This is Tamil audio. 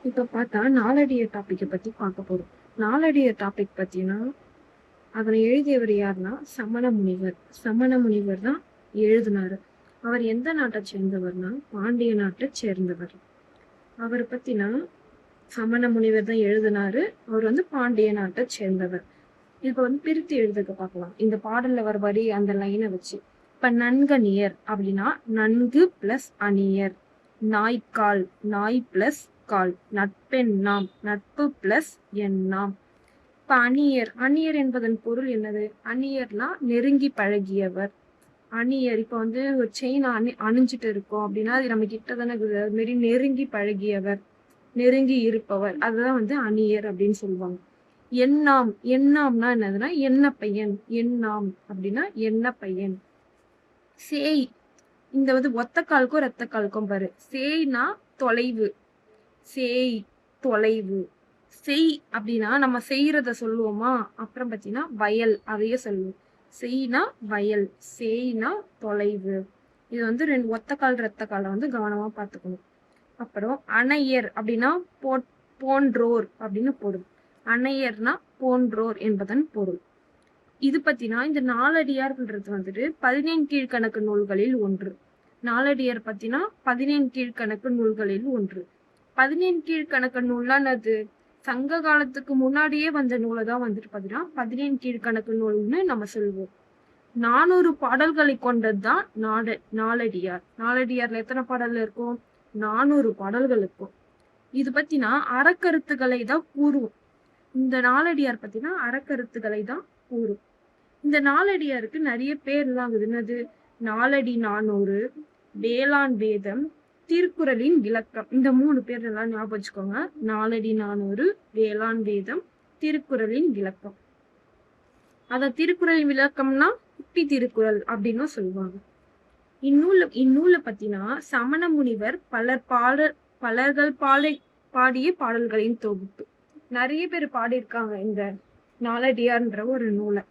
இப்ப பார்த்தா நாளடிய டாபிக்கை பத்தி பார்க்க போறோம். நாளடிய டாபிக் பத்தினா அதனை எழுதியவர் யாருன்னா சமண முனிவர். சமண முனிவர் தான் எழுதினாரு. அவர் எந்த நாட்டை சேர்ந்தவர்னா பாண்டிய நாட்டை சேர்ந்தவர். அவரை பத்தினா சமண முனிவர் தான் எழுதினாரு. அவர் பாண்டிய நாட்டை சேர்ந்தவர். இப்ப பிரித்து எழுதுக்க பார்க்கலாம். இந்த பாடல்ல வர வரி அந்த லைனை வச்சு. இப்ப நன்கணியர் அப்படின்னா நன்கு பிளஸ் அணியர். நாய்க்கால் நாய் பிளஸ் கால். நட்பெண்ணாம் நட்பு பிளஸ் எண்ணாம். இப்ப அணியர் அணியர் என்பதன் பொருள் என்னது? அணியர்னா நெருங்கி பழகியவர். அணியர் இப்ப ஒரு செயின் அணிஞ்சிட்டு இருக்கோம் அப்படின்னா அது நம்ம கிட்ட தானே இருக்குது. அது மாதிரி நெருங்கி பழகியவர், நெருங்கி இருப்பவர், அதுதான் அணியர் அப்படின்னு சொல்லுவாங்க. எண்ணாம் எண்ணாம்னா என்னதுன்னா என்ன பையன். எண்ணாம் அப்படின்னா என்ன பையன். சேய் இந்த ஒத்த காலுக்கும் ரத்த காலுக்கும் பாரு. சேய்னா தொலைவு. சேய் தொலைவு. செய் அப்படின்னா நம்ம செய்யறத சொல்லுவோமா. அப்புறம் பாத்தீங்கன்னா வயல் அதையே சொல்லுவோம். செய்னா வயல், சேய்னா தொலைவு. இது ரெண்டு ஒத்த கால் ரத்த காலை கவனமா பார்த்துக்கணும். அப்புறம் அணையர் அப்படின்னா போன்றோர் அப்படின்னு பொருள். அணையர்னா போன்றோர் என்பதன் பொருள். இது பத்தினா இந்த நாலடியார்ன்றது 15 கீழ்கணக்கு நூல்களில் ஒன்று. நாலடியார் பத்தினா 15 கீழ்கணக்கு நூல்களில் ஒன்று. 15 கீழ்கணக்கு நூல்லாம் அது சங்க காலத்துக்கு முன்னாடியே வந்த நூலை தான் பாத்தீங்கன்னா 15 கீழ்கணக்கு நூல்னு நம்ம சொல்லுவோம். 400 பாடல்களை கொண்டதுதான் நாலடியார். நாலடியார்ல எத்தனை பாடல் இருக்கும்? 400 பாடல்கள் இருக்கும். இது பத்தினா அறக்கருத்துக்களை தான் கூறும். இந்த நாலடியார் பத்தினா அறக்கருத்துக்களை தான் கூறும். இந்த நாலடியாருக்கு நிறைய பேர் எல்லாம் என்னது? நாலடி 400, வேளாண் வேதம், திருக்குறளின் விளக்கம். இந்த 3 பேர் எல்லாம் ஞாபகம் வச்சுக்கோங்க. நாலடி 400, வேளாண் வேதம், திருக்குறளின் விளக்கம். அத திருக்குறளின் விளக்கம்னா குட்டி திருக்குறள் அப்படின்னு சொல்லுவாங்க. இந்நூலை பத்தினா சமண முனிவர் பலர்கள் பாடிய பாடல்களின் தொகுப்பு. நிறைய பேர் பாடியிருக்காங்க இந்த நாலடியார்ன்ற ஒரு நூலை.